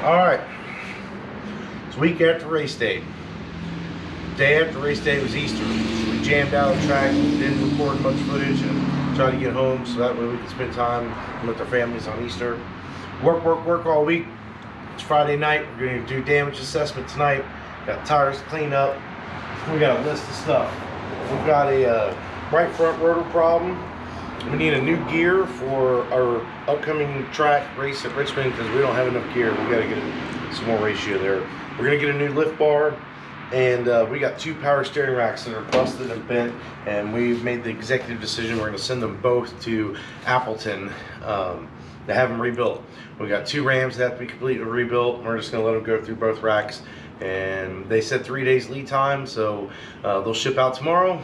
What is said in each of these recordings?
Alright, it's week after race day. Day after race day was Easter. So we jammed out of the track, didn't record much footage, and tried to get home so that way we could spend time with our families on Easter. Work all week. It's Friday night. We're going to do damage assessment tonight. Got tires to clean up. We got a list of stuff. We've got a right front rotor problem. We need a new gear for our upcoming track race at Richmond because we don't have enough gear. We got to get some more ratio there. We're going to get a new lift bar, and we got two power steering racks that are busted and bent, and we've made the executive decision we're going to send them both to Appleton to have them rebuilt. We got two Rams that have to be completely rebuilt. We're just going to let them go through both racks, and they said 3 days lead time, so they'll ship out tomorrow.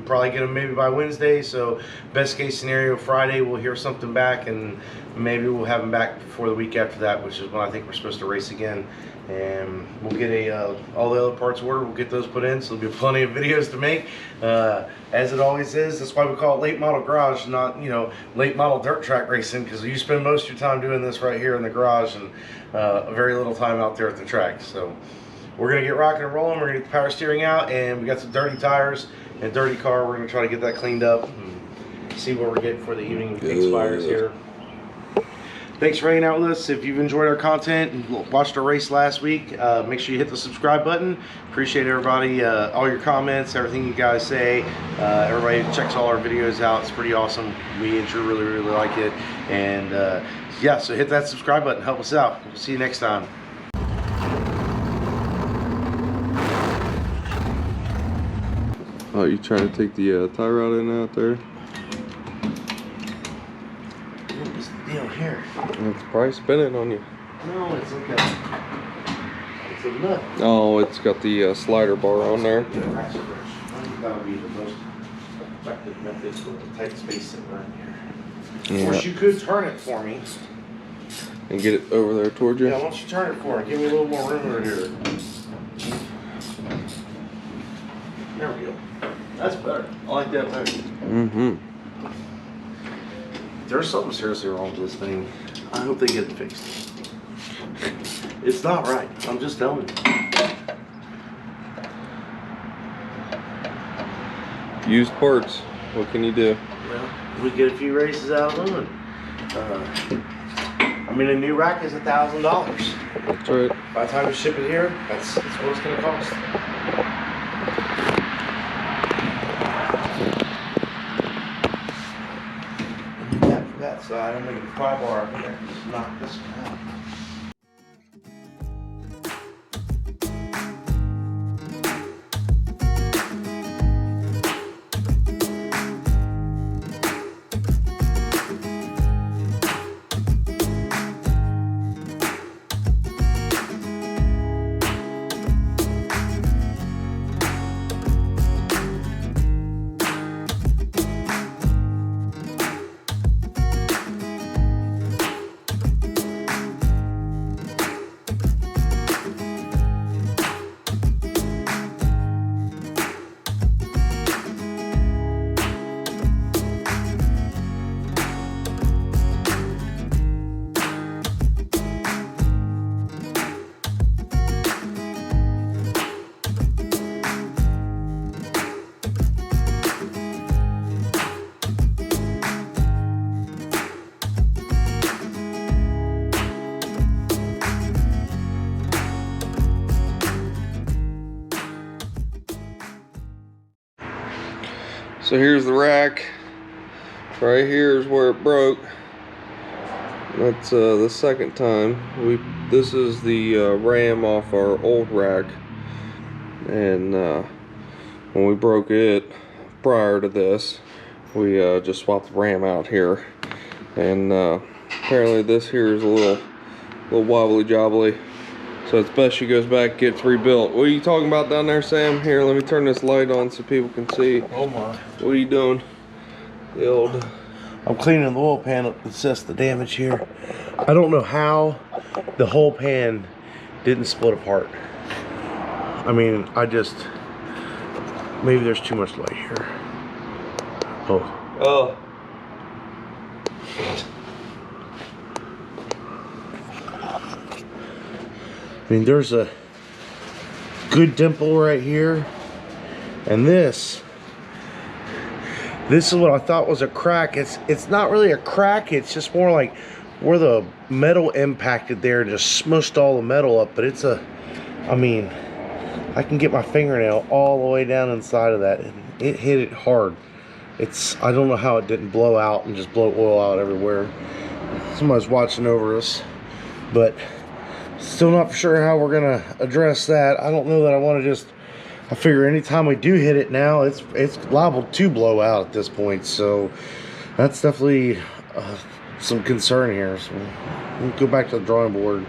Probably get them maybe by Wednesday, so best case scenario Friday we'll hear something back, and maybe we'll have them back before the week after that, which is when I think we're supposed to race again. And we'll get all the other parts ordered. We'll get those put in, so there'll be plenty of videos to make, as it always is. That's why we call it late model garage, not late model dirt track racing, because you spend most of your time doing this right here in the garage and very little time out there at the track. So we're gonna get rocking and rolling. We're gonna get the power steering out, and we got some dirty tires and dirty car. We're gonna try to get that cleaned up and see what we're getting for the evening expires here. Thanks for hanging out with us. If you've enjoyed our content and watched our race last week, make sure you hit the subscribe button. Appreciate everybody, all your comments, everything you guys say. Everybody checks all our videos out. It's pretty awesome. We and Drew really like it. And yeah, so hit that subscribe button. Help us out. We'll see you next time. Oh, you trying to take the tie rod in out there? What's the deal here? It's probably spinning on you. No, it's like it's a nut. Oh, it's got the slider bar on there. I think that would be the most effective method with the tight space sitting right here. Of course, you could turn it for me. And get it over there towards you? Yeah, why don't you turn it for me? Give me a little more room over here. There we go. That's better. I like that better. Mm-hmm. There's something seriously wrong with this thing. I hope they get it fixed. It's not right. I'm just telling you. Used parts. What can you do? Well, we get a few races out of them. I mean, a new rack is $1,000. That's right. By the time we ship it here, that's what it's going to cost. That side, I'm making a pry bar up here. Just knock this one out. So here's the rack. Right here is where it broke. That's the second time. This is the ram off our old rack, and when we broke it prior to this, we just swapped the ram out here, and apparently this here is a little wobbly jobbly. So it's best she goes back, gets rebuilt. What are you talking about down there, Sam? Here, let me turn this light on so people can see. Oh my. What are you doing? The old... I'm cleaning the oil pan up to assess the damage here. I don't know how the whole pan didn't split apart. I mean, maybe there's too much light here. Oh. I mean, there's a good dimple right here, and this is what I thought was a crack. It's not really a crack, it's just more like where the metal impacted there, just smushed all the metal up. But it's a, I mean, I can get my fingernail all the way down inside of that, and it hit it hard. I don't know how it didn't blow out and just blow oil out everywhere. Somebody's watching over us, but still not for sure how we're gonna address that. I don't know that I want to just, I figure anytime we do hit it now, it's liable to blow out at this point. So that's definitely some concern here. So we'll go back to the drawing board.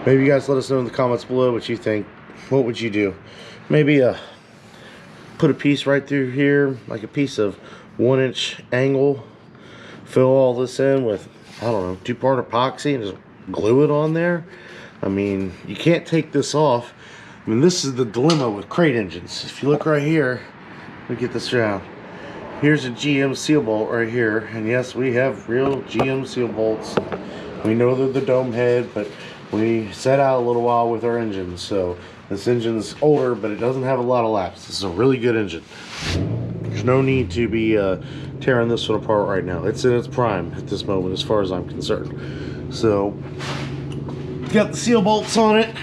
Maybe you guys let us know in the comments below what you think. What would you do? Maybe put a piece right through here, like a piece of 1-inch angle, fill all this in with, I don't know, 2-part epoxy and just glue it on there. I mean, you can't take this off. I mean, this is the dilemma with crate engines. If you look right here, let me get this down. Here's a GM seal bolt right here, and yes, we have real GM seal bolts. We know they're the dome head, but we set out a little while with our engine, so this engine's older, but it doesn't have a lot of laps. This is a really good engine. There's no need to be tearing this one apart right now. It's in its prime at this moment, as far as I'm concerned. So, got the seal bolts on it.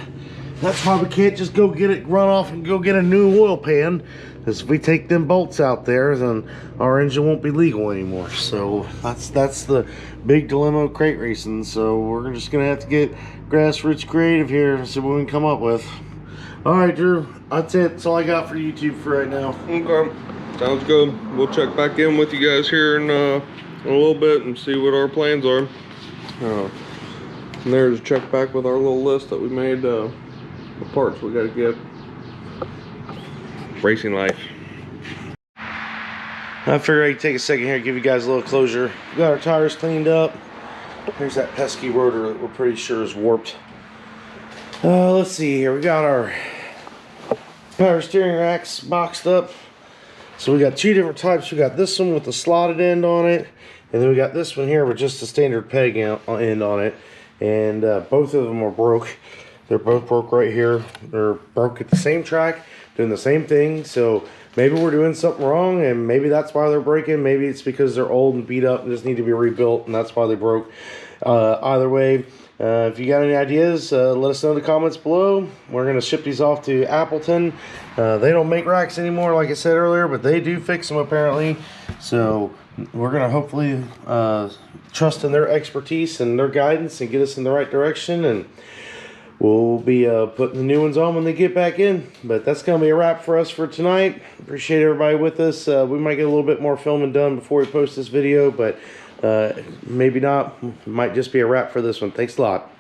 That's why we can't just go get it, run off and go get a new oil pan. Because if we take them bolts out there, then our engine won't be legal anymore. So that's the big dilemma of crate racing. So we're just gonna have to get grassroots creative here and see what we can come up with. All right, Drew, that's it. That's all I got for YouTube for right now. Okay, sounds good. We'll check back in with you guys here in a little bit and see what our plans are. And there's a check back with our little list that we made, the parts we gotta get. Racing life. I figured I'd take a second here and give you guys a little closure. We got our tires cleaned up. Here's that pesky rotor that we're pretty sure is warped. Let's see here. We got our power steering racks boxed up. So we got 2 different types. We got this one with the slotted end on it, and then we got this one here with just a standard peg end on it. And both of them are broke. They're both broke right here. They're broke at the same track, doing the same thing. So maybe we're doing something wrong, and maybe that's why they're breaking. Maybe it's because they're old and beat up and just need to be rebuilt, and that's why they broke. Either way, if you got any ideas, let us know in the comments below. We're going to ship these off to Appleton. They don't make racks anymore, like I said earlier, but they do fix them apparently. So we're going to hopefully trust in their expertise and their guidance and get us in the right direction, and we'll be putting the new ones on when they get back in. But that's going to be a wrap for us for tonight. Appreciate everybody with us. We might get a little bit more filming done before we post this video, but maybe not. Might just be a wrap for this one. Thanks a lot.